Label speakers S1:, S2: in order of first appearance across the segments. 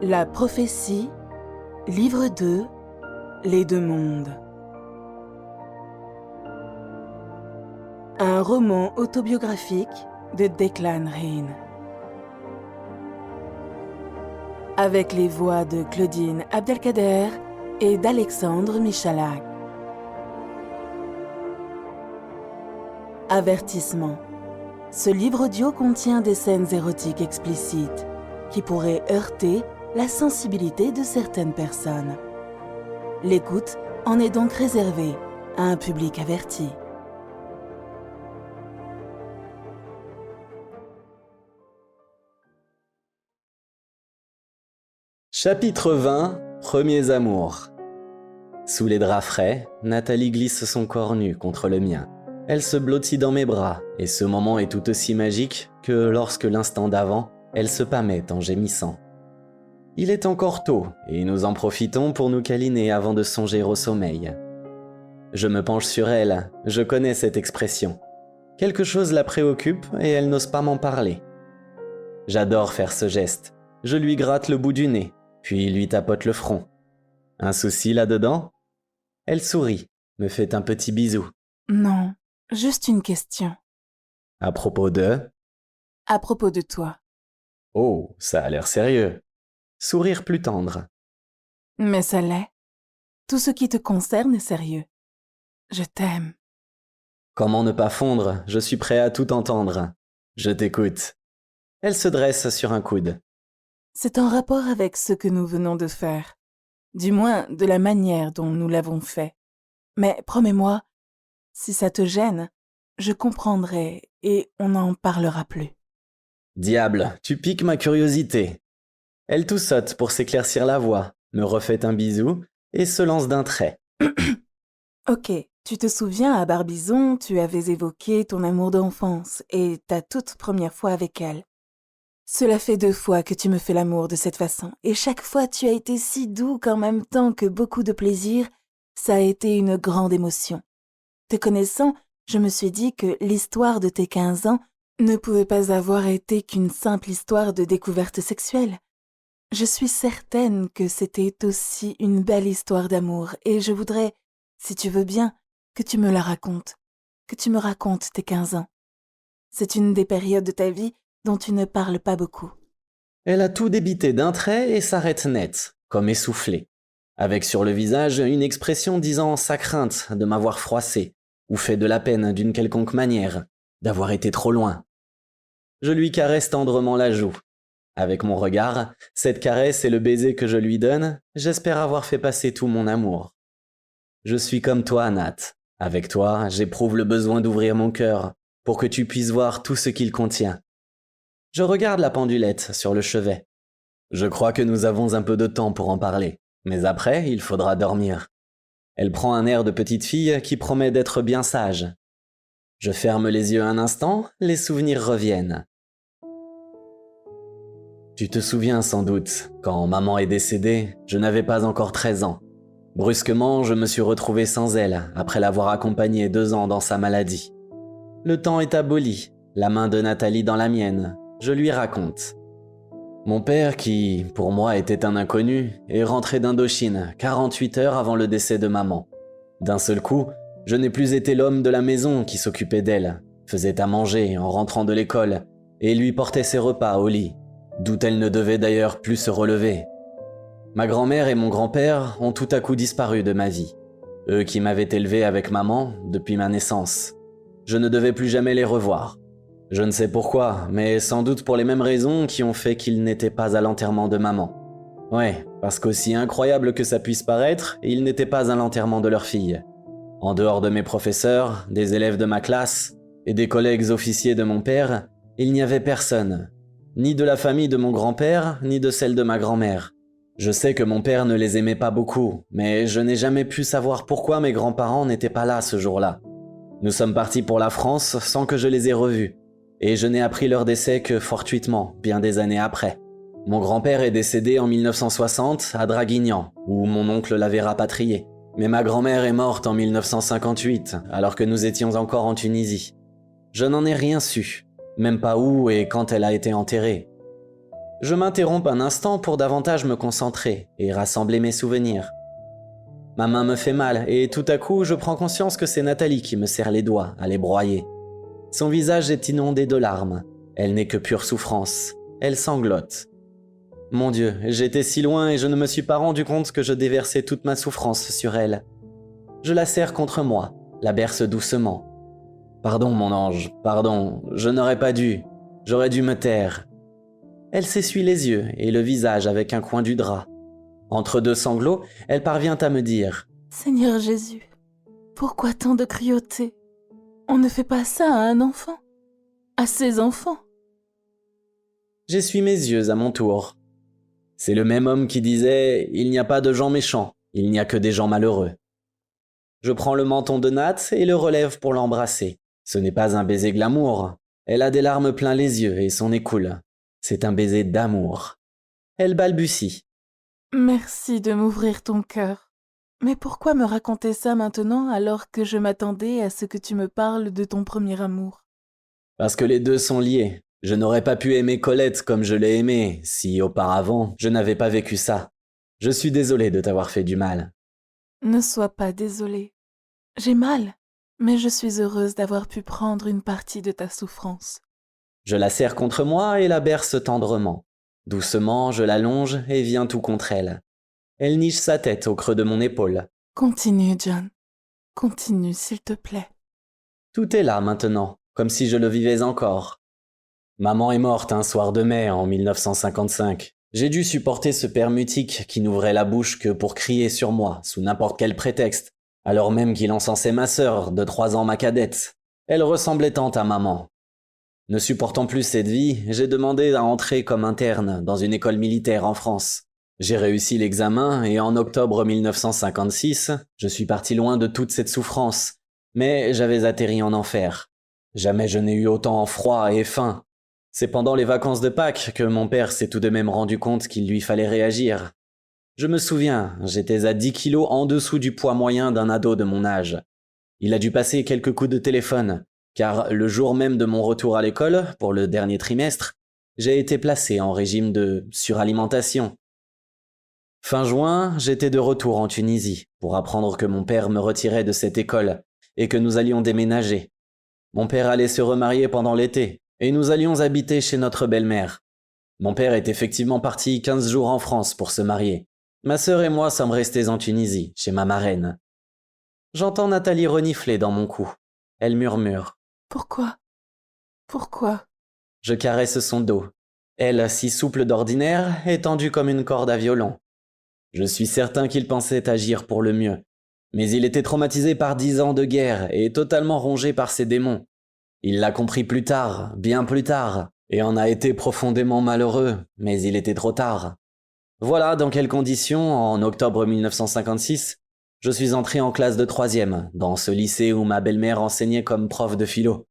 S1: La prophétie, livre 2, les deux mondes. Un roman autobiographique de Declan Rigne. Avec les voix de Claudine Abdelkader et d'Alexandre Michalak. Avertissement. Ce livre audio contient des scènes érotiques explicites qui pourraient heurter la sensibilité de certaines personnes. L'écoute en est donc réservée à un public averti.
S2: Chapitre 20, Premiers amours. Sous les draps frais, Nathalie glisse son corps nu contre le mien. Elle se blottit dans mes bras, et ce moment est tout aussi magique que lorsque l'instant d'avant, elle se pâmait en gémissant. Il est encore tôt, et nous en profitons pour nous câliner avant de songer au sommeil. Je me penche sur elle, je connais cette expression. Quelque chose la préoccupe et elle n'ose pas m'en parler. J'adore faire ce geste. Je lui gratte le bout du nez, puis lui tapote le front. Un souci là-dedans ? Elle sourit, me fait un petit bisou.
S1: Non, juste une question.
S2: À propos de...
S1: À propos de toi.
S2: Oh, ça a l'air sérieux. Sourire plus tendre.
S1: Mais ça l'est. Tout ce qui te concerne est sérieux. Je t'aime.
S2: Comment ne pas fondre ? Je suis prêt à tout entendre. Je t'écoute. Elle se dresse sur un coude.
S1: C'est en rapport avec ce que nous venons de faire. Du moins, de la manière dont nous l'avons fait. Mais promets-moi, si ça te gêne, je comprendrai et on n'en parlera plus.
S2: Diable, tu piques ma curiosité. Elle toussote pour s'éclaircir la voix, me refait un bisou et se lance d'un trait.
S1: Ok, tu te souviens, à Barbizon, tu avais évoqué ton amour d'enfance et ta toute première fois avec elle. Cela fait 2 fois que tu me fais l'amour de cette façon, et chaque fois tu as été si doux qu'en même temps que beaucoup de plaisir, ça a été une grande émotion. Te connaissant, je me suis dit que l'histoire de tes 15 ans ne pouvait pas avoir été qu'une simple histoire de découverte sexuelle. Je suis certaine que c'était aussi une belle histoire d'amour, et je voudrais, si tu veux bien, que tu me la racontes, que tu me racontes tes 15 ans. C'est une des périodes de ta vie dont tu ne parles pas beaucoup.
S2: Elle a tout débité d'un trait et s'arrête net, comme essoufflée, avec sur le visage une expression disant sa crainte de m'avoir froissé, ou fait de la peine d'une quelconque manière, d'avoir été trop loin. Je lui caresse tendrement la joue. Avec mon regard, cette caresse et le baiser que je lui donne, j'espère avoir fait passer tout mon amour. Je suis comme toi, Nat. Avec toi, j'éprouve le besoin d'ouvrir mon cœur pour que tu puisses voir tout ce qu'il contient. Je regarde la pendulette sur le chevet. Je crois que nous avons un peu de temps pour en parler, mais après, il faudra dormir. Elle prend un air de petite fille qui promet d'être bien sage. Je ferme les yeux un instant, les souvenirs reviennent. Tu te souviens sans doute, quand maman est décédée, je n'avais pas encore 13 ans. Brusquement, je me suis retrouvé sans elle, après l'avoir accompagnée 2 ans dans sa maladie. Le temps est aboli, la main de Nathalie dans la mienne, je lui raconte. Mon père, qui, pour moi, était un inconnu, est rentré d'Indochine 48 heures avant le décès de maman. D'un seul coup, je n'ai plus été l'homme de la maison qui s'occupait d'elle, faisait à manger en rentrant de l'école, et lui portait ses repas au lit, d'où elle ne devait d'ailleurs plus se relever. Ma grand-mère et mon grand-père ont tout à coup disparu de ma vie. Eux qui m'avaient élevé avec maman depuis ma naissance. Je ne devais plus jamais les revoir. Je ne sais pourquoi, mais sans doute pour les mêmes raisons qui ont fait qu'ils n'étaient pas à l'enterrement de maman. Ouais, parce qu'aussi incroyable que ça puisse paraître, ils n'étaient pas à l'enterrement de leur fille. En dehors de mes professeurs, des élèves de ma classe et des collègues officiers de mon père, il n'y avait personne. Ni de la famille de mon grand-père, ni de celle de ma grand-mère. Je sais que mon père ne les aimait pas beaucoup, mais je n'ai jamais pu savoir pourquoi mes grands-parents n'étaient pas là ce jour-là. Nous sommes partis pour la France sans que je les ai revus, et je n'ai appris leur décès que fortuitement, bien des années après. Mon grand-père est décédé en 1960 à Draguignan, où mon oncle l'avait rapatrié. Mais ma grand-mère est morte en 1958, alors que nous étions encore en Tunisie. Je n'en ai rien su, même pas où et quand elle a été enterrée. Je m'interromps un instant pour davantage me concentrer et rassembler mes souvenirs. Ma main me fait mal et tout à coup je prends conscience que c'est Nathalie qui me serre les doigts à les broyer. Son visage est inondé de larmes. Elle n'est que pure souffrance. Elle sanglote. Mon Dieu, j'étais si loin et je ne me suis pas rendu compte que je déversais toute ma souffrance sur elle. Je la serre contre moi, la berce doucement. Pardon mon ange, pardon, je n'aurais pas dû. J'aurais dû me taire. Elle s'essuie les yeux et le visage avec un coin du drap. Entre deux sanglots, elle parvient à me dire
S1: « Seigneur Jésus, pourquoi tant de cruauté? On ne fait pas ça à un enfant, à ses enfants. »
S2: J'essuie mes yeux à mon tour. C'est le même homme qui disait « Il n'y a pas de gens méchants, il n'y a que des gens malheureux ». Je prends le menton de Nat et le relève pour l'embrasser. Ce n'est pas un baiser glamour. Elle a des larmes plein les yeux et son nez coule. C'est un baiser d'amour. Elle balbutie.
S1: « Merci de m'ouvrir ton cœur. Mais pourquoi me raconter ça maintenant alors que je m'attendais à ce que tu me parles de ton premier amour? »
S2: Parce que les deux sont liés. Je n'aurais pas pu aimer Colette comme je l'ai aimée si, auparavant, je n'avais pas vécu ça. Je suis désolé de t'avoir fait du mal.
S1: Ne sois pas désolée. J'ai mal, mais je suis heureuse d'avoir pu prendre une partie de ta souffrance.
S2: Je la serre contre moi et la berce tendrement. Doucement, je l'allonge et viens tout contre elle. Elle niche sa tête au creux de mon épaule.
S1: Continue, John. Continue, s'il te plaît.
S2: Tout est là maintenant, comme si je le vivais encore. Maman est morte un soir de mai en 1955. J'ai dû supporter ce père mutique qui n'ouvrait la bouche que pour crier sur moi, sous n'importe quel prétexte, alors même qu'il encensait ma sœur, de 3 ans ma cadette. Elle ressemblait tant à maman. Ne supportant plus cette vie, j'ai demandé à entrer comme interne dans une école militaire en France. J'ai réussi l'examen et en octobre 1956, je suis parti loin de toute cette souffrance, mais j'avais atterri en enfer. Jamais je n'ai eu autant froid et faim. C'est pendant les vacances de Pâques que mon père s'est tout de même rendu compte qu'il lui fallait réagir. Je me souviens, j'étais à 10 kilos en dessous du poids moyen d'un ado de mon âge. Il a dû passer quelques coups de téléphone, car le jour même de mon retour à l'école, pour le dernier trimestre, j'ai été placé en régime de suralimentation. Fin juin, j'étais de retour en Tunisie pour apprendre que mon père me retirait de cette école et que nous allions déménager. Mon père allait se remarier pendant l'été et nous allions habiter chez notre belle-mère. Mon père est effectivement parti 15 jours en France pour se marier. Ma sœur et moi sommes restés en Tunisie, chez ma marraine. J'entends Nathalie renifler dans mon cou. Elle murmure.
S1: « Pourquoi? Pourquoi ?»
S2: Je caresse son dos. Elle, si souple d'ordinaire, est tendue comme une corde à violon. Je suis certain qu'il pensait agir pour le mieux. Mais il était traumatisé par 10 ans de guerre et totalement rongé par ses démons. Il l'a compris plus tard, bien plus tard, et en a été profondément malheureux, mais il était trop tard. Voilà dans quelles conditions, en octobre 1956, je suis entré en classe de 3e, dans ce lycée où ma belle-mère enseignait comme prof de philo.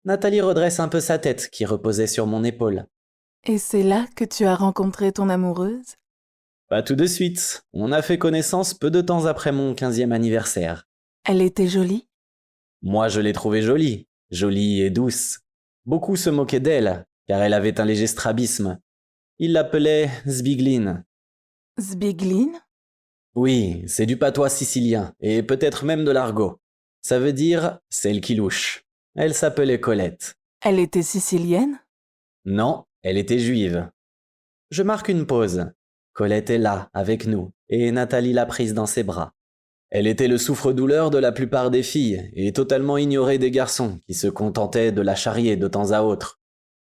S2: Nathalie redresse un peu sa tête qui reposait sur mon épaule.
S1: « Et c'est là que tu as rencontré ton amoureuse? »
S2: Pas tout de suite. On a fait connaissance peu de temps après mon 15e anniversaire.
S1: Elle était jolie?
S2: Moi, je l'ai trouvée jolie. Jolie et douce. Beaucoup se moquaient d'elle, car elle avait un léger strabisme. Ils l'appelaient Zbiglin.
S1: Zbiglin?
S2: Oui, c'est du patois sicilien, et peut-être même de l'argot. Ça veut dire « celle qui louche ». Elle s'appelait Colette.
S1: Elle était sicilienne?
S2: Non, elle était juive. Je marque une pause. Colette est là, avec nous, et Nathalie l'a prise dans ses bras. Elle était le souffre-douleur de la plupart des filles, et totalement ignorée des garçons, qui se contentaient de la charrier de temps à autre.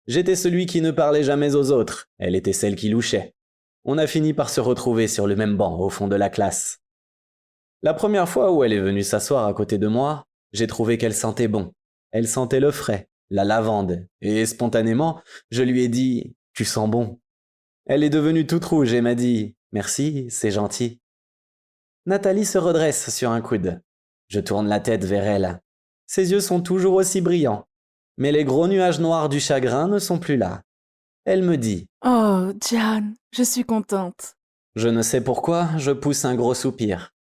S2: J'étais celui qui ne parlait jamais aux autres, elle était celle qui louchait. On a fini par se retrouver sur le même banc, au fond de la classe. La première fois où elle est venue s'asseoir à côté de moi, j'ai trouvé qu'elle sentait bon. Elle sentait le frais, la lavande, et spontanément, je lui ai dit « Tu sens bon ». Elle est devenue toute rouge et m'a dit « Merci, c'est gentil ». Nathalie se redresse sur un coude. Je tourne la tête vers elle. Ses yeux sont toujours aussi brillants, mais les gros nuages noirs du chagrin ne sont plus là. Elle me dit
S1: « Oh, John, je suis contente. »
S2: Je ne sais pourquoi, je pousse un gros soupir.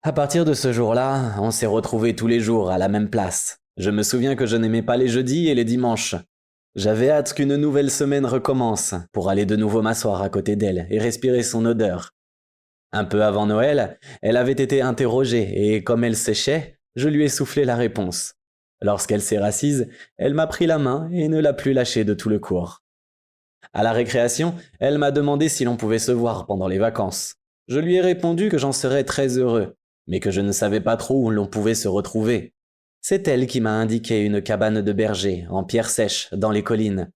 S2: À partir de ce jour-là, on s'est retrouvés tous les jours à la même place. Je me souviens que je n'aimais pas les jeudis et les dimanches. J'avais hâte qu'une nouvelle semaine recommence pour aller de nouveau m'asseoir à côté d'elle et respirer son odeur. Un peu avant Noël, elle avait été interrogée et comme elle séchait, je lui ai soufflé la réponse. Lorsqu'elle s'est rassise, elle m'a pris la main et ne l'a plus lâchée de tout le cours. À la récréation, elle m'a demandé si l'on pouvait se voir pendant les vacances. Je lui ai répondu que j'en serais très heureux, mais que je ne savais pas trop où l'on pouvait se retrouver. C'est elle qui m'a indiqué une cabane de berger, en pierre sèche, dans les collines.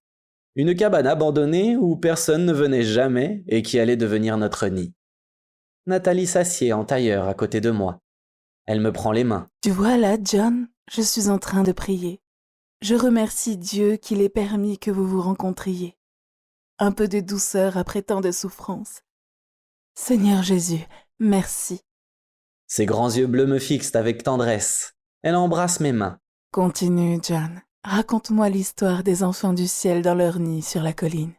S2: Une cabane abandonnée où personne ne venait jamais et qui allait devenir notre nid. Nathalie s'assied en tailleur à côté de moi. Elle me prend les mains.
S1: Tu vois là, John, je suis en train de prier. Je remercie Dieu qu'il ait permis que vous vous rencontriez. Un peu de douceur après tant de souffrance. Seigneur Jésus, merci.
S2: Ses grands yeux bleus me fixent avec tendresse. Elle embrasse mes mains.
S1: Continue, John. Raconte-moi l'histoire des enfants du ciel dans leur nid sur la colline.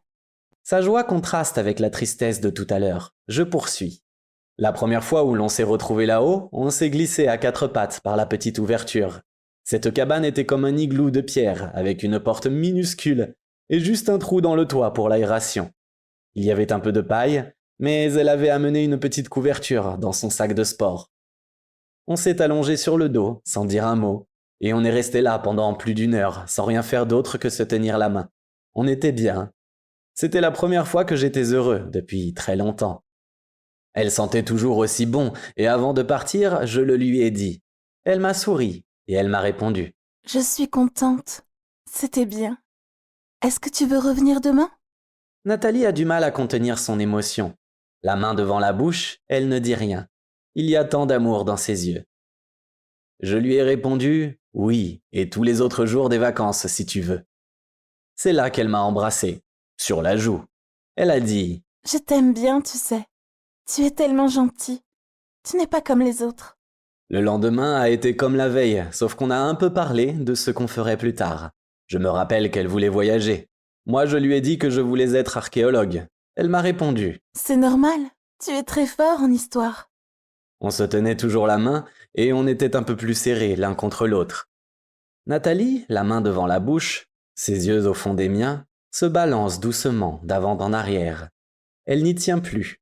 S2: Sa joie contraste avec la tristesse de tout à l'heure. Je poursuis. La première fois où l'on s'est retrouvé là-haut, on s'est glissé à quatre pattes par la petite ouverture. Cette cabane était comme un igloo de pierre, avec une porte minuscule et juste un trou dans le toit pour l'aération. Il y avait un peu de paille, mais elle avait amené une petite couverture dans son sac de sport. On s'est allongé sur le dos, sans dire un mot, et on est resté là pendant plus d'une heure, sans rien faire d'autre que se tenir la main. On était bien. C'était la première fois que j'étais heureux depuis très longtemps. Elle sentait toujours aussi bon, et avant de partir, je le lui ai dit. Elle m'a souri, et elle m'a répondu.
S1: Je suis contente. C'était bien. Est-ce que tu veux revenir demain?
S2: Nathalie a du mal à contenir son émotion. La main devant la bouche, elle ne dit rien. Il y a tant d'amour dans ses yeux. Je lui ai répondu « Oui, et tous les autres jours des vacances, si tu veux. » C'est là qu'elle m'a embrassé, sur la joue. Elle a dit
S1: « Je t'aime bien, tu sais. Tu es tellement gentil. Tu n'es pas comme les autres. »
S2: Le lendemain a été comme la veille, sauf qu'on a un peu parlé de ce qu'on ferait plus tard. Je me rappelle qu'elle voulait voyager. Moi, je lui ai dit que je voulais être archéologue. Elle m'a répondu
S1: « C'est normal, tu es très fort en histoire. »
S2: On se tenait toujours la main et on était un peu plus serrés l'un contre l'autre. Nathalie, la main devant la bouche, ses yeux au fond des miens, se balance doucement d'avant en arrière. Elle n'y tient plus.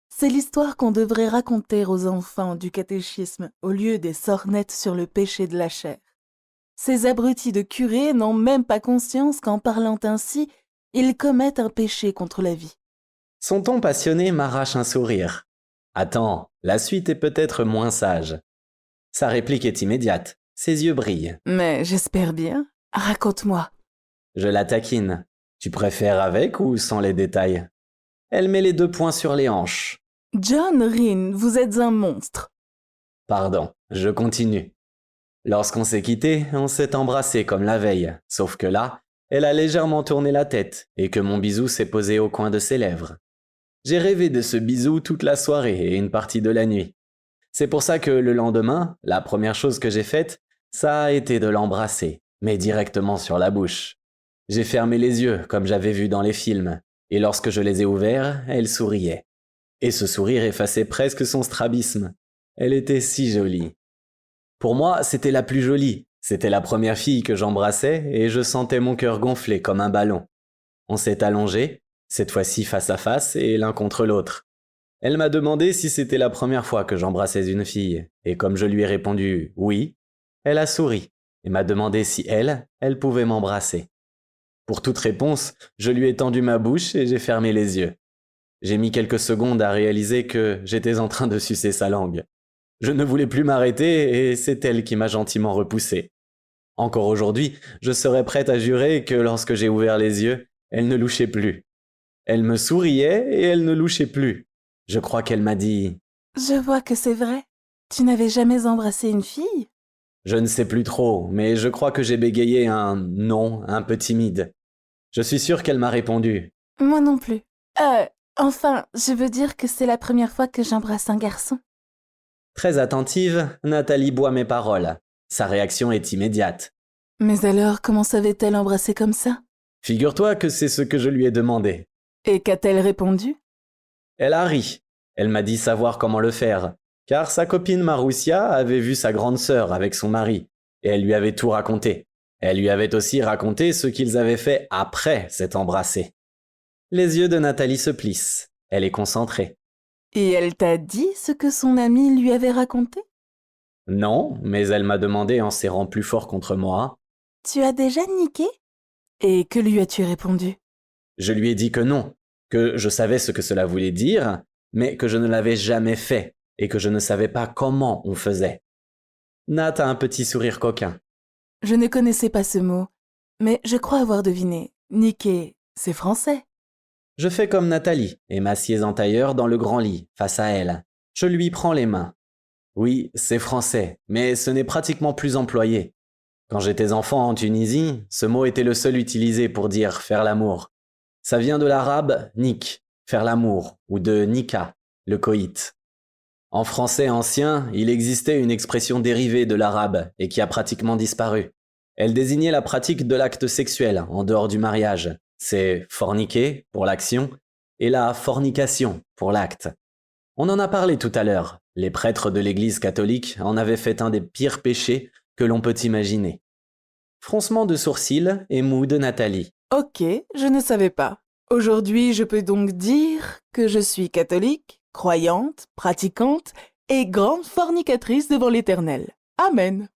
S1: C'est l'histoire qu'on devrait raconter aux enfants du catéchisme au lieu des sornettes sur le péché de la chair. Ces abrutis de curés n'ont même pas conscience qu'en parlant ainsi, ils commettent un péché contre la vie.
S2: Son ton passionné m'arrache un sourire. Attends, la suite est peut-être moins sage. Sa réplique est immédiate. Ses yeux brillent.
S1: Mais j'espère bien. Raconte-moi.
S2: Je la taquine. Tu préfères avec ou sans les détails? Elle met les deux poings sur les hanches.
S1: John Rhyn, vous êtes un monstre.
S2: Pardon, je continue. Lorsqu'on s'est quitté, on s'est embrassé comme la veille, sauf que là, elle a légèrement tourné la tête et que mon bisou s'est posé au coin de ses lèvres. J'ai rêvé de ce bisou toute la soirée et une partie de la nuit. C'est pour ça que le lendemain, la première chose que j'ai faite, ça a été de l'embrasser, mais directement sur la bouche. J'ai fermé les yeux comme j'avais vu dans les films, et lorsque je les ai ouverts, elle souriait. Et ce sourire effaçait presque son strabisme. Elle était si jolie. Pour moi, c'était la plus jolie. C'était la première fille que j'embrassais et je sentais mon cœur gonfler comme un ballon. On s'est allongés, cette fois-ci face à face et l'un contre l'autre. Elle m'a demandé si c'était la première fois que j'embrassais une fille, et comme je lui ai répondu oui, elle a souri et m'a demandé si elle pouvait m'embrasser. Pour toute réponse, je lui ai tendu ma bouche et j'ai fermé les yeux. J'ai mis quelques secondes à réaliser que j'étais en train de sucer sa langue. Je ne voulais plus m'arrêter et c'est elle qui m'a gentiment repoussé. Encore aujourd'hui, je serais prête à jurer que lorsque j'ai ouvert les yeux, elle ne louchait plus. Elle me souriait et elle ne louchait plus. Je crois qu'elle m'a dit
S1: « Je vois que c'est vrai. Tu n'avais jamais embrassé une fille ?»
S2: Je ne sais plus trop, mais je crois que j'ai bégayé un non un peu timide. Je suis sûr qu'elle m'a répondu.
S1: Moi non plus. Enfin, je veux dire que c'est la première fois que j'embrasse un garçon.
S2: Très attentive, Nathalie boit mes paroles. Sa réaction est immédiate.
S1: Mais alors, comment savait-elle embrasser comme ça?
S2: Figure-toi que c'est ce que je lui ai demandé.
S1: Et qu'a-t-elle répondu?
S2: Elle a ri. Elle m'a dit savoir comment le faire, car sa copine Maroussia avait vu sa grande sœur avec son mari, et elle lui avait tout raconté. Elle lui avait aussi raconté ce qu'ils avaient fait après s'être embrassés. Les yeux de Nathalie se plissent. Elle est concentrée.
S1: Et elle t'a dit ce que son ami lui avait raconté?
S2: Non, mais elle m'a demandé en serrant plus fort contre moi.
S1: Tu as déjà niqué? Et que lui as-tu répondu?
S2: Je lui ai dit que non, que je savais ce que cela voulait dire, mais que je ne l'avais jamais fait et que je ne savais pas comment on faisait. Nat a un petit sourire coquin.
S1: Je ne connaissais pas ce mot, mais je crois avoir deviné. Niquer, c'est français.
S2: Je fais comme Nathalie et m'assieds en tailleur dans le grand lit, face à elle. Je lui prends les mains. Oui, c'est français, mais ce n'est pratiquement plus employé. Quand j'étais enfant en Tunisie, ce mot était le seul utilisé pour dire faire l'amour. Ça vient de l'arabe nik, faire l'amour, ou de nika, le coït. En français ancien, il existait une expression dérivée de l'arabe et qui a pratiquement disparu. Elle désignait la pratique de l'acte sexuel en dehors du mariage. C'est forniquer pour l'action et la fornication pour l'acte. On en a parlé tout à l'heure. Les prêtres de l'Église catholique en avaient fait un des pires péchés que l'on peut imaginer. Froncement de sourcils et mou de Nathalie.
S1: Ok, je ne savais pas. Aujourd'hui, je peux donc dire que je suis catholique, croyante, pratiquante et grande fornicatrice devant l'Éternel. Amen.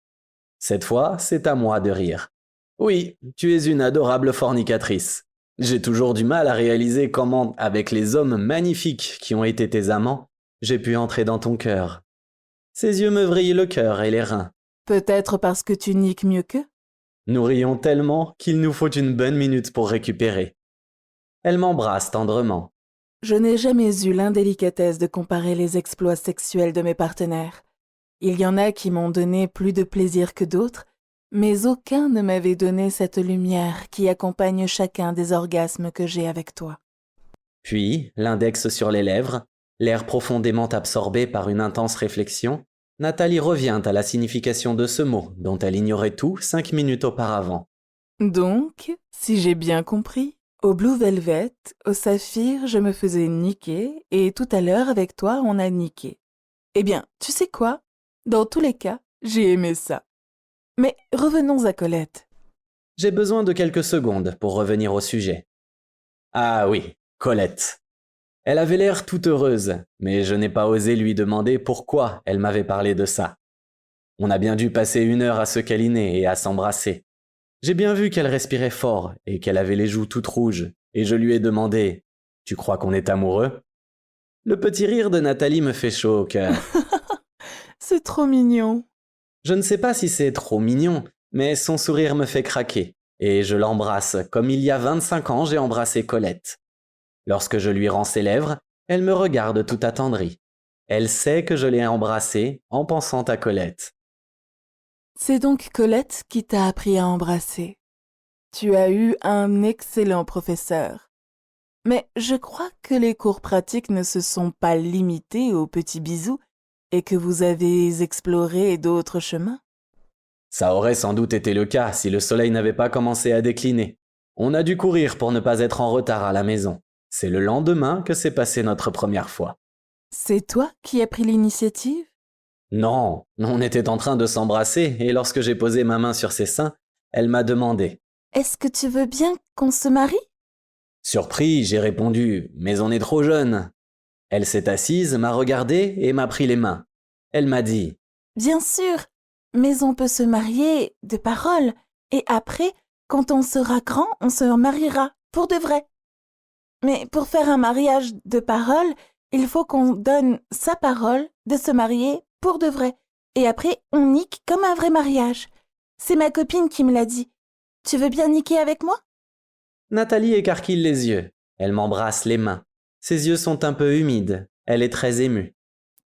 S2: Cette fois, c'est à moi de rire. Oui, tu es une adorable fornicatrice. J'ai toujours du mal à réaliser comment, avec les hommes magnifiques qui ont été tes amants, j'ai pu entrer dans ton cœur. Ses yeux me vrillent le cœur et les reins.
S1: Peut-être parce que tu niques mieux qu'eux?
S2: Nous rions tellement qu'il nous faut une bonne minute pour récupérer. Elle m'embrasse tendrement.
S1: Je n'ai jamais eu l'indélicatesse de comparer les exploits sexuels de mes partenaires. Il y en a qui m'ont donné plus de plaisir que d'autres, mais aucun ne m'avait donné cette lumière qui accompagne chacun des orgasmes que j'ai avec toi.
S2: Puis, l'index sur les lèvres, l'air profondément absorbé par une intense réflexion, Nathalie revient à la signification de ce mot dont elle ignorait tout 5 minutes auparavant.
S1: Donc, si j'ai bien compris, au Blue Velvet, au Saphir, je me faisais niquer, et tout à l'heure, avec toi, on a niqué. Eh bien, tu sais quoi? Dans tous les cas, j'ai aimé ça. Mais revenons à Colette.
S2: J'ai besoin de quelques secondes pour revenir au sujet. Ah oui, Colette. Elle avait l'air toute heureuse, mais je n'ai pas osé lui demander pourquoi elle m'avait parlé de ça. On a bien dû passer 1 heure à se câliner et à s'embrasser. J'ai bien vu qu'elle respirait fort et qu'elle avait les joues toutes rouges, et je lui ai demandé « Tu crois qu'on est amoureux ?» Le petit rire de Nathalie me fait chaud au cœur.
S1: C'est trop mignon.
S2: Je ne sais pas si c'est trop mignon, mais son sourire me fait craquer, et je l'embrasse comme il y a 25 ans j'ai embrassé Colette. Lorsque je lui rends ses lèvres, elle me regarde tout attendrie. Elle sait que je l'ai embrassée en pensant à Colette.
S1: C'est donc Colette qui t'a appris à embrasser. Tu as eu un excellent professeur. Mais je crois que les cours pratiques ne se sont pas limités aux petits bisous et que vous avez exploré d'autres chemins.
S2: Ça aurait sans doute été le cas si le soleil n'avait pas commencé à décliner. On a dû courir pour ne pas être en retard à la maison. C'est le lendemain que s'est passée notre première fois.
S1: C'est toi qui as pris l'initiative?
S2: Non, on était en train de s'embrasser et lorsque j'ai posé ma main sur ses seins, elle m'a demandé.
S1: Est-ce que tu veux bien qu'on se marie?
S2: Surpris, j'ai répondu « Mais on est trop jeunes ». Elle s'est assise, m'a regardé et m'a pris les mains. Elle m'a dit
S1: « Bien sûr, mais on peut se marier de parole et après, quand on sera grand, on se mariera pour de vrai. Mais pour faire un mariage de parole, il faut qu'on donne sa parole de se marier pour de vrai. Et après, on nique comme un vrai mariage. C'est ma copine qui me l'a dit. Tu veux bien niquer avec moi? »
S2: Nathalie écarquille les yeux. Elle m'embrasse les mains. Ses yeux sont un peu humides. Elle est très émue.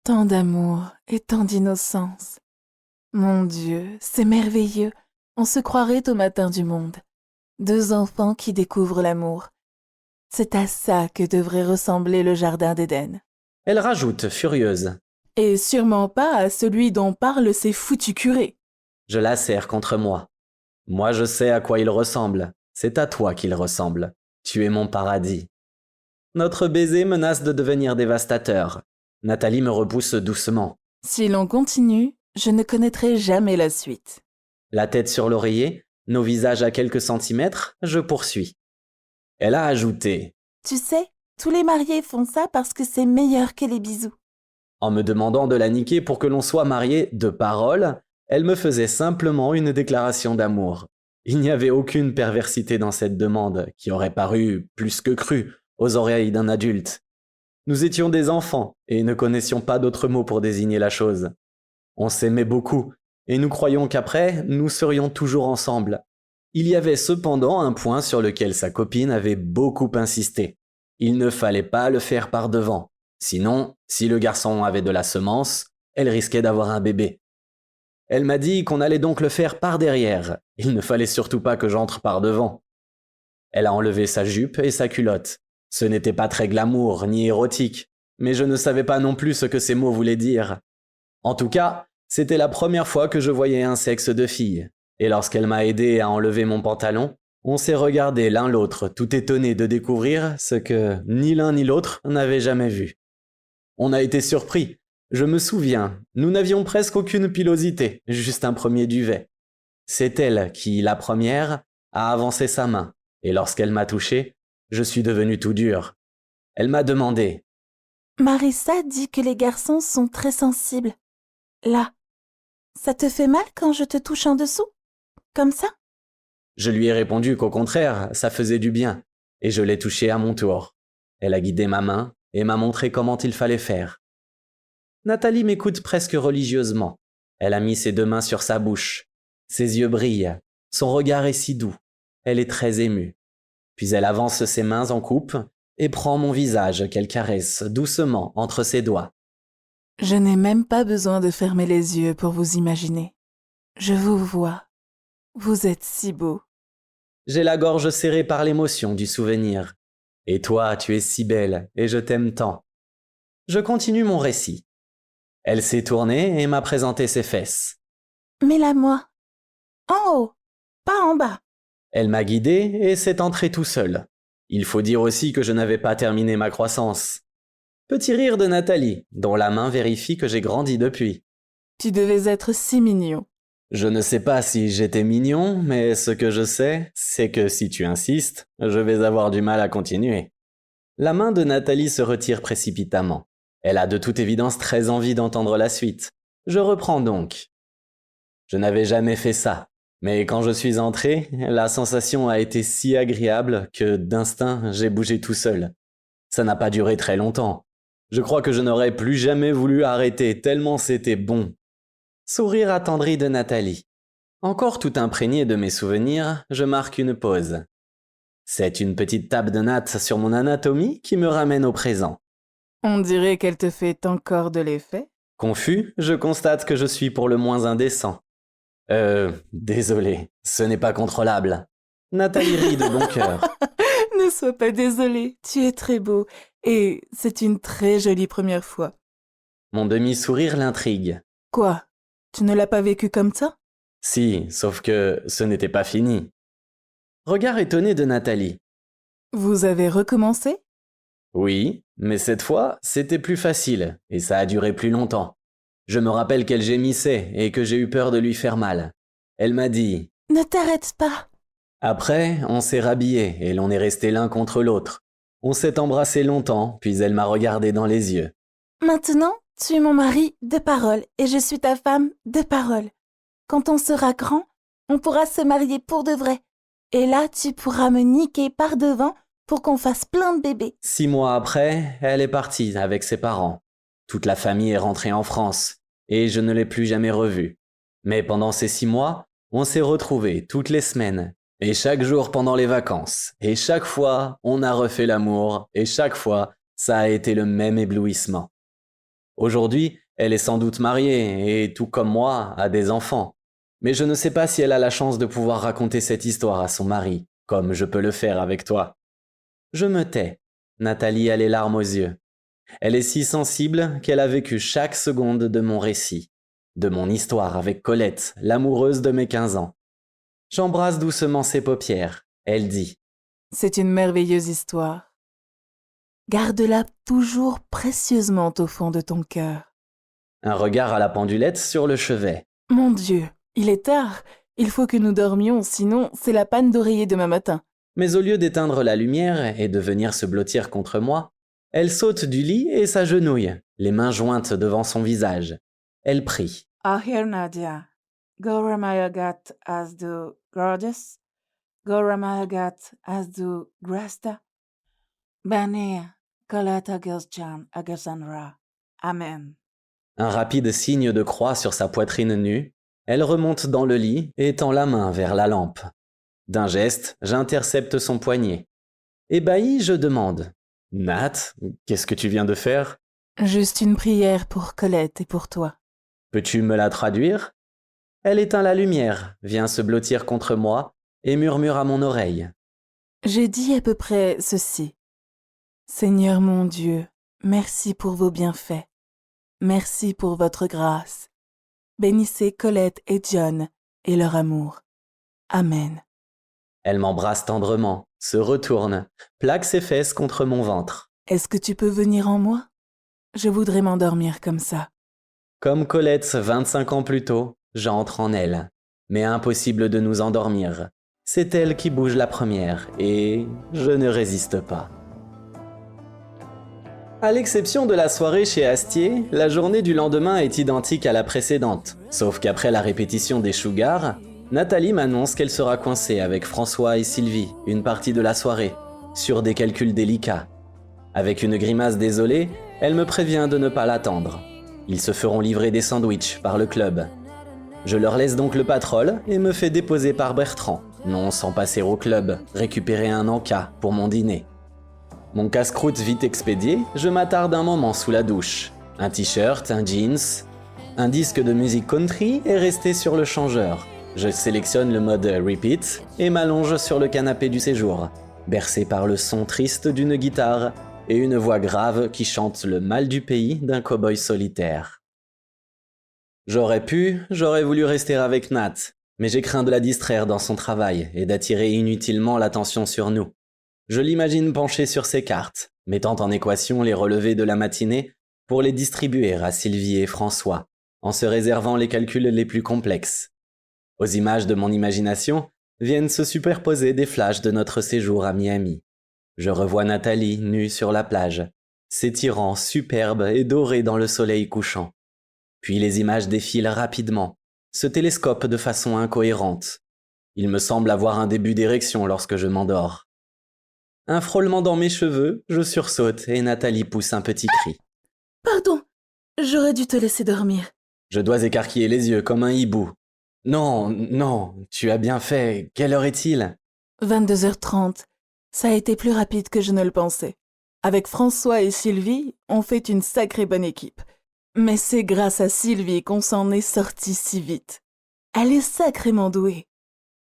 S1: Tant d'amour et tant d'innocence. Mon Dieu, c'est merveilleux. On se croirait au matin du monde. 2 enfants qui découvrent l'amour. C'est à ça que devrait ressembler le jardin d'Éden.
S2: Elle rajoute, furieuse.
S1: Et sûrement pas à celui dont parlent ces foutus curés.
S2: Je la serre contre moi. Moi je sais à quoi il ressemble. C'est à toi qu'il ressemble. Tu es mon paradis. Notre baiser menace de devenir dévastateur. Nathalie me repousse doucement.
S1: Si l'on continue, je ne connaîtrai jamais la suite.
S2: La tête sur l'oreiller, Nos visages à quelques centimètres, je poursuis. Elle a ajouté,
S1: Tu sais, tous les mariés font ça parce que c'est meilleur que les bisous.
S2: en me demandant de la niquer pour que l'on soit mariés de parole, elle me faisait simplement une déclaration d'amour. Il n'y avait aucune perversité dans cette demande, qui aurait paru plus que crue aux oreilles d'un adulte. Nous étions des enfants et ne connaissions pas d'autres mots pour désigner la chose. On s'aimait beaucoup, et nous croyions qu'après, nous serions toujours ensemble. Il y avait cependant un point sur lequel sa copine avait beaucoup insisté. Il ne fallait pas le faire par devant. Sinon, si le garçon avait de la semence, elle risquait d'avoir un bébé. Elle m'a dit qu'on allait donc le faire par derrière. Il ne fallait surtout pas que j'entre par devant. Elle a enlevé sa jupe et sa culotte. Ce n'était pas très glamour ni érotique, mais je ne savais pas non plus ce que ces mots voulaient dire. En tout cas, c'était la première fois que je voyais un sexe de fille. Et lorsqu'elle m'a aidé à enlever mon pantalon, on s'est regardé l'un l'autre, tout étonnés de découvrir ce que ni l'un ni l'autre n'avaient jamais vu. On a été surpris. Je me souviens, nous n'avions presque aucune pilosité, juste un premier duvet. C'est elle qui, la première, a avancé sa main, et lorsqu'elle m'a touché, je suis devenu tout dur. Elle m'a demandé,
S1: Marissa dit que les garçons sont très sensibles. Là, ça te fait mal quand je te touche en dessous? Comme ça?
S2: je lui ai répondu qu'au contraire, ça faisait du bien, et je l'ai touchée à mon tour. Elle a guidé ma main et m'a montré comment il fallait faire. Nathalie m'écoute presque religieusement. Elle a mis ses deux mains sur sa bouche. Ses yeux brillent. Son regard est si doux. Elle est très émue. Puis elle avance ses mains en coupe et prend mon visage qu'elle caresse doucement entre ses doigts.
S1: Je n'ai même pas besoin de fermer les yeux pour vous imaginer. Je vous vois. Vous êtes si beau.
S2: J'ai la gorge serrée par l'émotion du souvenir. Et toi, tu es si belle et je t'aime tant. Je continue mon récit. Elle s'est tournée et m'a présenté ses fesses.
S1: Mets-la-moi. En haut, pas en bas.
S2: Elle m'a guidé et s'est entrée tout seul. Il faut dire aussi que je n'avais pas terminé ma croissance. Petit rire de Nathalie, dont la main vérifie que j'ai grandi depuis.
S1: Tu devais être si mignon.
S2: Je ne sais pas si j'étais mignon, mais ce que je sais, c'est que si tu insistes, je vais avoir du mal à continuer. La main de Nathalie se retire précipitamment. Elle a de toute évidence très envie d'entendre la suite. Je reprends donc. Je n'avais jamais fait ça, mais quand je suis entré, la sensation a été si agréable que d'instinct, j'ai bougé tout seul. Ça n'a pas duré très longtemps. Je crois que je n'aurais plus jamais voulu arrêter tellement c'était bon. Sourire attendri de Nathalie. Encore tout imprégné de mes souvenirs, je marque une pause. C'est une petite tape de natte sur mon anatomie qui me ramène au présent.
S1: On dirait qu'elle te fait encore de l'effet.
S2: Confus, je constate que je suis pour le moins indécent. Désolé, ce n'est pas contrôlable. Nathalie rit de bon cœur.
S1: Ne sois pas désolé, tu es très beau et c'est une très jolie première fois.
S2: Mon demi-sourire l'intrigue.
S1: Quoi? Tu ne l'as pas vécu comme ça?
S2: Si, sauf que ce n'était pas fini. Regard étonné de Nathalie.
S1: Vous avez recommencé?
S2: Oui, mais cette fois, c'était plus facile, et ça a duré plus longtemps. Je me rappelle qu'elle gémissait et que j'ai eu peur de lui faire mal. Elle m'a dit «
S1: Ne t'arrête pas.
S2: Après, on s'est rhabillés et l'on est restés l'un contre l'autre. On s'est embrassé longtemps, puis elle m'a regardé dans les yeux.
S1: Maintenant, tu es mon mari de parole et je suis ta femme de parole. Quand on sera grand, on pourra se marier pour de vrai. Et là, tu pourras me niquer par devant pour qu'on fasse plein de bébés.
S2: 6 mois après, elle est partie avec ses parents. Toute la famille est rentrée en France, et je ne l'ai plus jamais revue. Mais pendant ces 6 mois, on s'est retrouvés toutes les semaines, et chaque jour pendant les vacances. Et chaque fois, on a refait l'amour, et chaque fois, ça a été le même éblouissement. Aujourd'hui, elle est sans doute mariée, et tout comme moi, a des enfants. Mais je ne sais pas si elle a la chance de pouvoir raconter cette histoire à son mari, comme je peux le faire avec toi. Je me tais. Nathalie a les larmes aux yeux. Elle est si sensible qu'elle a vécu chaque seconde de mon récit, de mon histoire avec Colette, l'amoureuse de mes 15 ans. J'embrasse doucement ses paupières. Elle dit
S1: « C'est une merveilleuse histoire. Garde-la toujours précieusement au fond de ton cœur. »
S2: Un regard à la pendulette sur le chevet.
S1: Mon Dieu, il est tard. Il faut que nous dormions, sinon c'est la panne d'oreiller demain matin.
S2: Mais au lieu d'éteindre la lumière et de venir se blottir contre moi, elle saute du lit et s'agenouille, les mains jointes devant son visage. Elle prie.
S1: Ahir Nadia, Goramayagat as du Gorgeous, Goramayagat as du Grasta, Banea, Kalata Gelsjan Agasanra. Amen.
S2: Un rapide signe de croix sur sa poitrine nue, elle remonte dans le lit et tend la main vers la lampe. D'un geste, j'intercepte son poignet. Ébahi, je demande. « Nat, qu'est-ce que tu viens de faire ?
S1: Juste une prière pour Colette et pour toi.
S2: Peux-tu me la traduire ?» Elle éteint la lumière, vient se blottir contre moi et murmure à mon oreille.
S1: J'ai dit à peu près ceci. Seigneur mon Dieu, merci pour vos bienfaits. Merci pour votre grâce. Bénissez Colette et John et leur amour. Amen.
S2: Elle m'embrasse tendrement, se retourne, plaque ses fesses contre mon ventre.
S1: Est-ce que tu peux venir en moi? Je voudrais m'endormir comme ça.
S2: Comme Colette 25 ans plus tôt, j'entre en elle. Mais impossible de nous endormir. C'est elle qui bouge la première et je ne résiste pas. À l'exception de la soirée chez Astier, la journée du lendemain est identique à la précédente. Sauf qu'après la répétition des Sugars, Nathalie m'annonce qu'elle sera coincée avec François et Sylvie une partie de la soirée, sur des calculs délicats. Avec une grimace désolée, elle me prévient de ne pas l'attendre. Ils se feront livrer des sandwichs par le club. Je leur laisse donc le patrol et me fais déposer par Bertrand, non sans passer au club, récupérer un encas pour mon dîner. Mon casse-croûte vite expédié, je m'attarde un moment sous la douche. Un t-shirt, un jeans, un disque de musique country est resté sur le changeur. Je sélectionne le mode repeat et m'allonge sur le canapé du séjour, bercé par le son triste d'une guitare et une voix grave qui chante le mal du pays d'un cow-boy solitaire. J'aurais voulu rester avec Nat, mais j'ai craint de la distraire dans son travail et d'attirer inutilement l'attention sur nous. Je l'imagine penchée sur ses cartes, mettant en équation les relevés de la matinée pour les distribuer à Sylvie et François, en se réservant les calculs les plus complexes. Aux images de mon imagination viennent se superposer des flashs de notre séjour à Miami. Je revois Nathalie nue sur la plage, s'étirant superbe et dorée dans le soleil couchant. Puis les images défilent rapidement, se télescopent de façon incohérente. Il me semble avoir un début d'érection lorsque je m'endors. Un frôlement dans mes cheveux, je sursaute et Nathalie pousse un petit cri.
S1: Pardon, j'aurais dû te laisser dormir.
S2: Je dois écarquiller les yeux comme un hibou. Non, tu as bien fait. Quelle heure est-il ?
S1: 22h30. Ça a été plus rapide que je ne le pensais. Avec François et Sylvie, on fait une sacrée bonne équipe. Mais c'est grâce à Sylvie qu'on s'en est sorti si vite. Elle est sacrément douée.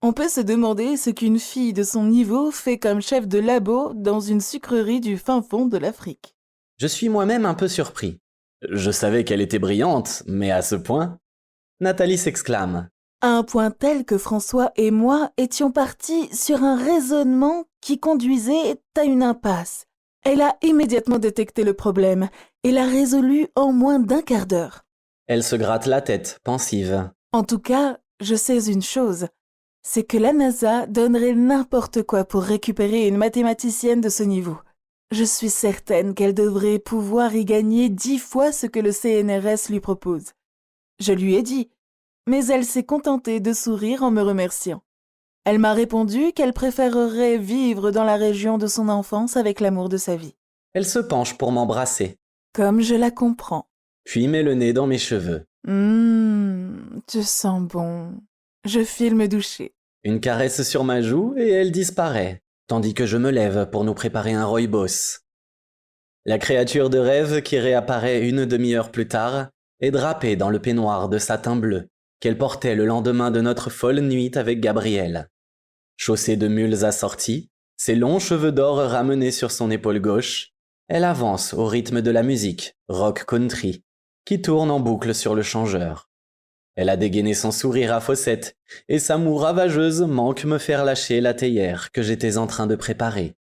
S1: On peut se demander ce qu'une fille de son niveau fait comme chef de labo dans une sucrerie du fin fond de l'Afrique.
S2: Je suis moi-même un peu surpris. Je savais qu'elle était brillante, mais à ce point... Nathalie s'exclame.
S1: À un point tel que François et moi étions partis sur un raisonnement qui conduisait à une impasse. Elle a immédiatement détecté le problème et l'a résolu en moins d'un quart d'heure.
S2: Elle se gratte la tête, pensive.
S1: En tout cas, je sais une chose. C'est que la NASA donnerait n'importe quoi pour récupérer une mathématicienne de ce niveau. Je suis certaine qu'elle devrait pouvoir y gagner 10 fois ce que le CNRS lui propose. Je lui ai dit, mais elle s'est contentée de sourire en me remerciant. Elle m'a répondu qu'elle préférerait vivre dans la région de son enfance avec l'amour de sa vie.
S2: Elle se penche pour m'embrasser.
S1: Comme je la comprends.
S2: Puis met le nez dans mes cheveux.
S1: Tu sens bon. Je file me doucher.
S2: Une caresse sur ma joue et elle disparaît, tandis que je me lève pour nous préparer un rooibos. La créature de rêve qui réapparaît une demi-heure plus tard est drapée dans le peignoir de satin bleu qu'elle portait le lendemain de notre folle nuit avec Gabriel. Chaussée de mules assorties, ses longs cheveux d'or ramenés sur son épaule gauche, elle avance au rythme de la musique, rock country, qui tourne en boucle sur le changeur. Elle a dégainé son sourire à Fossette, et sa moue ravageuse manque me faire lâcher la théière que j'étais en train de préparer.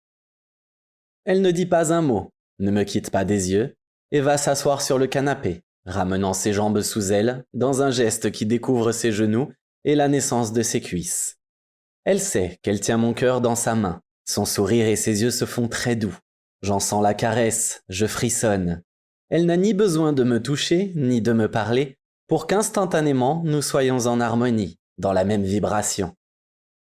S2: Elle ne dit pas un mot, ne me quitte pas des yeux, et va s'asseoir sur le canapé, ramenant ses jambes sous elle, dans un geste qui découvre ses genoux et la naissance de ses cuisses. Elle sait qu'elle tient mon cœur dans sa main. Son sourire et ses yeux se font très doux. J'en sens la caresse, je frissonne. Elle n'a ni besoin de me toucher, ni de me parler, pour qu'instantanément nous soyons en harmonie, dans la même vibration.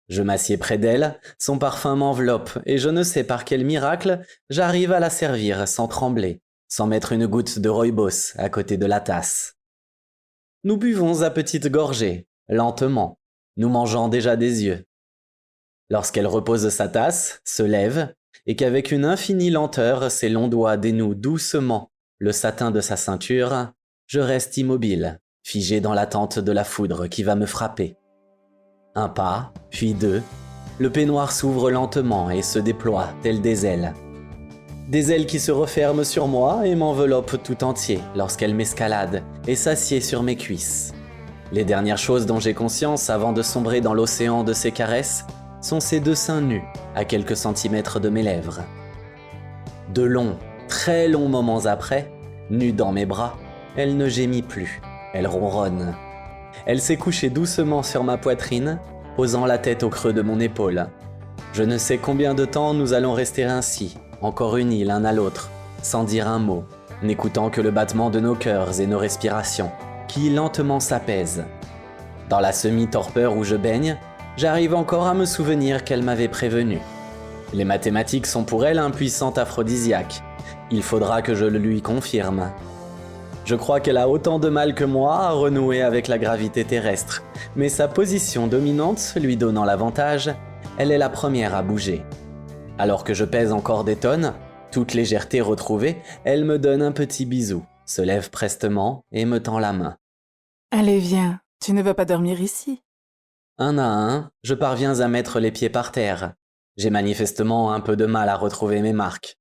S2: Je m'assieds près d'elle, son parfum m'enveloppe, et je ne sais par quel miracle j'arrive à la servir sans trembler, sans mettre une goutte de rooibos à côté de la tasse. Nous buvons à petites gorgées, lentement, nous mangeant déjà des yeux. Lorsqu'elle repose sa tasse, se lève, et qu'avec une infinie lenteur ses longs doigts dénouent doucement le satin de sa ceinture, je reste immobile, figé dans l'attente de la foudre qui va me frapper. Un pas, puis deux, le peignoir s'ouvre lentement et se déploie tel des ailes. Des ailes qui se referment sur moi et m'enveloppent tout entier lorsqu'elle m'escalade et s'assied sur mes cuisses. Les dernières choses dont j'ai conscience avant de sombrer dans l'océan de ses caresses sont ses deux seins nus, à quelques centimètres de mes lèvres. De longs, très longs moments après, nue dans mes bras, elle ne gémit plus, elle ronronne. Elle s'est couchée doucement sur ma poitrine, posant la tête au creux de mon épaule. Je ne sais combien de temps nous allons rester ainsi, encore unis l'un à l'autre, sans dire un mot, n'écoutant que le battement de nos cœurs et nos respirations, qui lentement s'apaisent. Dans la semi-torpeur où je baigne, j'arrive encore à me souvenir qu'elle m'avait prévenu. Les mathématiques sont pour elle un puissant aphrodisiaque. Il faudra que je le lui confirme. Je crois qu'elle a autant de mal que moi à renouer avec la gravité terrestre, mais sa position dominante lui donnant l'avantage, elle est la première à bouger. Alors que je pèse encore des tonnes, toute légèreté retrouvée, elle me donne un petit bisou, se lève prestement et me tend la main.
S1: Allez, viens, tu ne vas pas dormir ici.
S2: Un à un, je parviens à mettre les pieds par terre. J'ai manifestement un peu de mal à retrouver mes marques.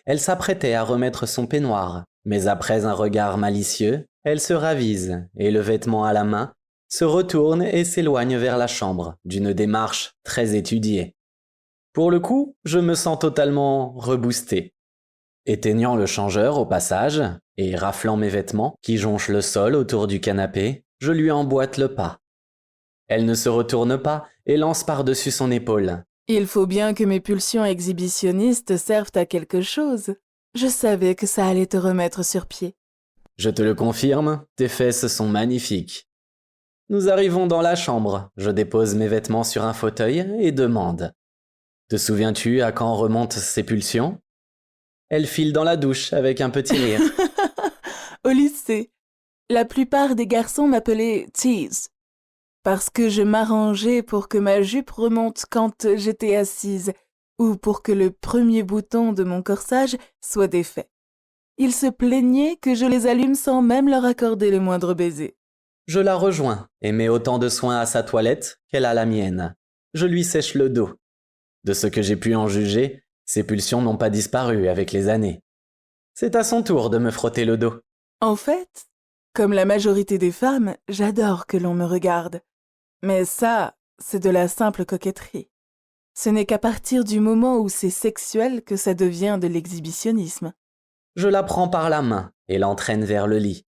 S2: Elle s'apprêtait à remettre son peignoir, mais après un regard malicieux, elle se ravise et, le vêtement à la main, se retourne et s'éloigne vers la chambre, d'une démarche très étudiée. Pour le coup, je me sens totalement reboosté. Éteignant le changeur au passage, et raflant mes vêtements qui jonchent le sol autour du canapé, je lui emboîte le pas. Elle ne se retourne pas et lance par-dessus son épaule.
S1: Il faut bien que mes pulsions exhibitionnistes servent à quelque chose. Je savais que ça allait te remettre sur pied.
S2: Je te le confirme, tes fesses sont magnifiques. Nous arrivons dans la chambre, je dépose mes vêtements sur un fauteuil et demande. Te souviens-tu à quand remontent ces pulsions ? Elle file dans la douche avec un petit rire.
S1: Au lycée, la plupart des garçons m'appelaient Tease, parce que je m'arrangeais pour que ma jupe remonte quand j'étais assise, ou pour que le premier bouton de mon corsage soit défait. Ils se plaignaient que je les allume sans même leur accorder le moindre baiser.
S2: Je la rejoins et mets autant de soin à sa toilette qu'elle a la mienne. Je lui sèche le dos. De ce que j'ai pu en juger, ses pulsions n'ont pas disparu avec les années. C'est à son tour de me frotter le dos.
S1: En fait, comme la majorité des femmes, j'adore que l'on me regarde. Mais ça, c'est de la simple coquetterie. Ce n'est qu'à partir du moment où c'est sexuel que ça devient de l'exhibitionnisme.
S2: Je la prends par la main et l'entraîne vers le lit.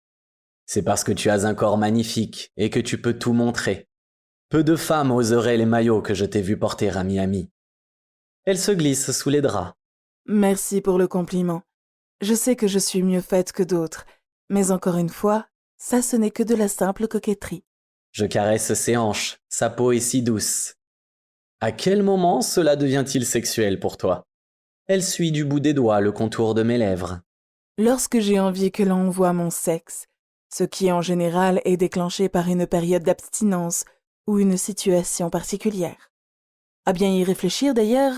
S2: C'est parce que tu as un corps magnifique et que tu peux tout montrer. Peu de femmes oseraient les maillots que je t'ai vu porter à Miami. Elle se glisse sous les draps.
S1: Merci pour le compliment. Je sais que je suis mieux faite que d'autres, mais encore une fois, ça ce n'est que de la simple coquetterie.
S2: Je caresse ses hanches, sa peau est si douce. À quel moment cela devient-il sexuel pour toi ? Elle suit du bout des doigts le contour de mes lèvres.
S1: Lorsque j'ai envie que l'on voit mon sexe, ce qui en général est déclenché par une période d'abstinence ou une situation particulière. À bien y réfléchir d'ailleurs,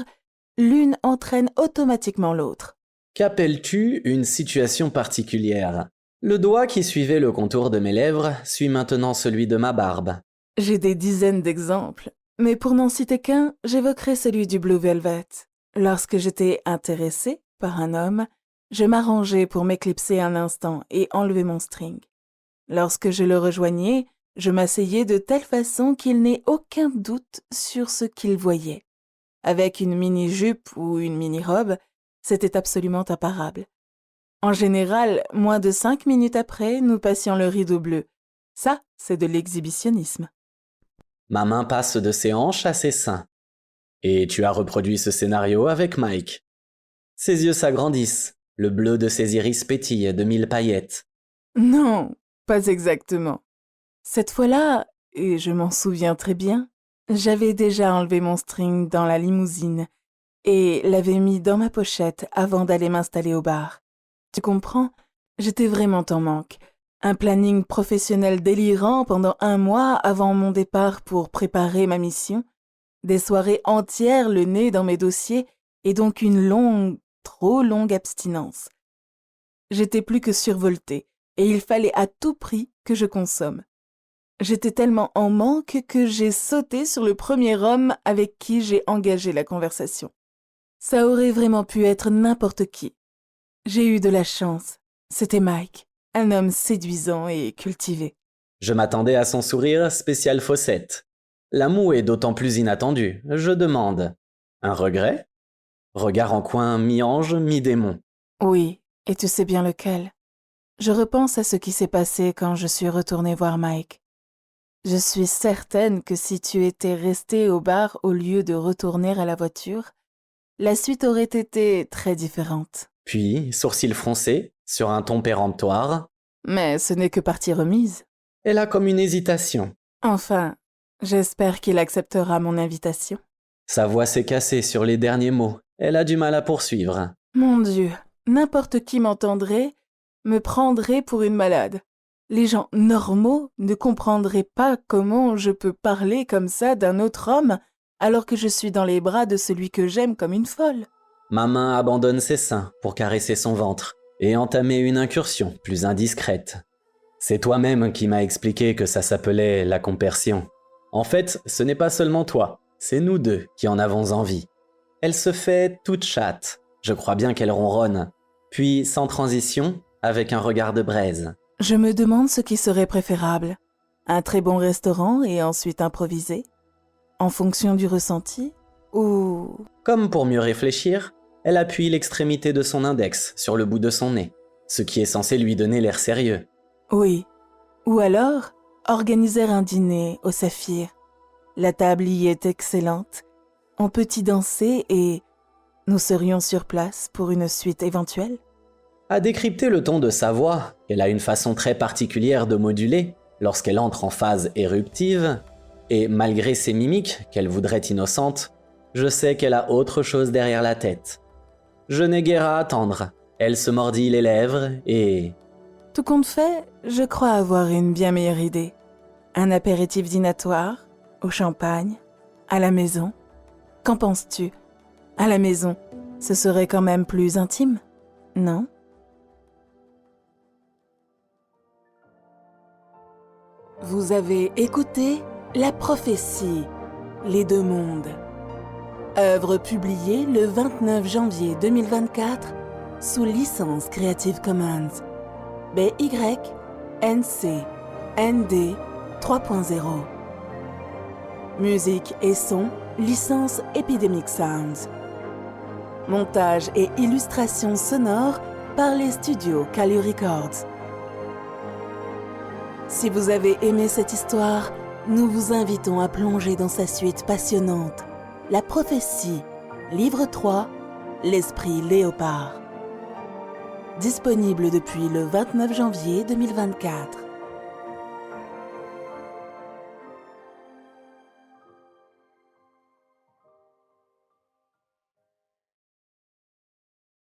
S1: l'une entraîne automatiquement l'autre.
S2: Qu'appelles-tu une situation particulière ? Le doigt qui suivait le contour de mes lèvres suit maintenant celui de ma barbe.
S1: J'ai des dizaines d'exemples, mais pour n'en citer qu'un, j'évoquerai celui du Blue Velvet. Lorsque j'étais intéressée par un homme, je m'arrangeais pour m'éclipser un instant et enlever mon string. Lorsque je le rejoignais, je m'asseyais de telle façon qu'il n'ait aucun doute sur ce qu'il voyait. Avec une mini-jupe ou une mini-robe, c'était absolument imparable. En général, moins de 5 minutes après, nous passions le rideau bleu. Ça, c'est de l'exhibitionnisme.
S2: Ma main passe de ses hanches à ses seins. Et tu as reproduit ce scénario avec Mike. Ses yeux s'agrandissent, le bleu de ses iris pétille de 1000 paillettes.
S1: Non, pas exactement. Cette fois-là, et je m'en souviens très bien, j'avais déjà enlevé mon string dans la limousine et l'avais mis dans ma pochette avant d'aller m'installer au bar. Tu comprends? J'étais vraiment en manque. Un planning professionnel délirant pendant 1 mois avant mon départ pour préparer ma mission, des soirées entières le nez dans mes dossiers et donc une longue, trop longue abstinence. J'étais plus que survoltée et il fallait à tout prix que je consomme. J'étais tellement en manque que j'ai sauté sur le premier homme avec qui j'ai engagé la conversation. Ça aurait vraiment pu être n'importe qui. J'ai eu de la chance. C'était Mike, un homme séduisant et cultivé.
S2: Je m'attendais à son sourire spécial Fossette. La moue est d'autant plus inattendue. Je demande. Un regret? Regard en coin mi-ange, mi-démon.
S1: Oui, et tu sais bien lequel. Je repense à ce qui s'est passé quand je suis retournée voir Mike. Je suis certaine que si tu étais resté au bar au lieu de retourner à la voiture, la suite aurait été très différente.
S2: Puis, sourcils froncés, sur un ton péremptoire,
S1: Mais ce n'est que partie remise.
S2: elle a comme une hésitation.
S1: Enfin, j'espère qu'il acceptera mon invitation.
S2: Sa voix s'est cassée sur les derniers mots. Elle a du mal à poursuivre.
S1: Mon Dieu, n'importe qui m'entendrait, me prendrait pour une malade. Les gens normaux ne comprendraient pas comment je peux parler comme ça d'un autre homme alors que je suis dans les bras de celui que j'aime comme une folle.
S2: Ma main abandonne ses seins pour caresser son ventre et entamer une incursion plus indiscrète. C'est toi-même qui m'as expliqué que ça s'appelait la compersion. En fait, ce n'est pas seulement toi, c'est nous deux qui en avons envie. Elle se fait toute chatte, je crois bien qu'elle ronronne, puis sans transition, avec un regard de braise.
S1: Je me demande ce qui serait préférable. Un très bon restaurant et ensuite improviser? En fonction du ressenti? Ou...
S2: Comme pour mieux réfléchir, elle appuie l'extrémité de son index sur le bout de son nez, ce qui est censé lui donner l'air sérieux.
S1: Oui. Ou alors, organiser un dîner au Saphir. La table y est excellente. On peut y danser et nous serions sur place pour une suite éventuelle.
S2: À décrypter le ton de sa voix, qu'elle a une façon très particulière de moduler lorsqu'elle entre en phase éruptive, et malgré ses mimiques qu'elle voudrait innocentes, je sais qu'elle a autre chose derrière la tête. Je n'ai guère à attendre. Elle se mordit les lèvres et...
S1: Tout compte fait, je crois avoir une bien meilleure idée. Un apéritif dînatoire, au champagne, à la maison. Qu'en penses-tu? À la maison, ce serait quand même plus intime, non? Vous avez écouté La prophétie, les deux mondes. Œuvre publiée le 29 janvier 2024 sous licence Creative Commons. BY-NC ND 3.0. Musique et son, licence Epidemic Sounds. Montage et illustration sonore par les studios Kali Records. Si vous avez aimé cette histoire, nous vous invitons à plonger dans sa suite passionnante, La prophétie, livre 3, L'esprit léopard. Disponible depuis le 29 janvier 2024.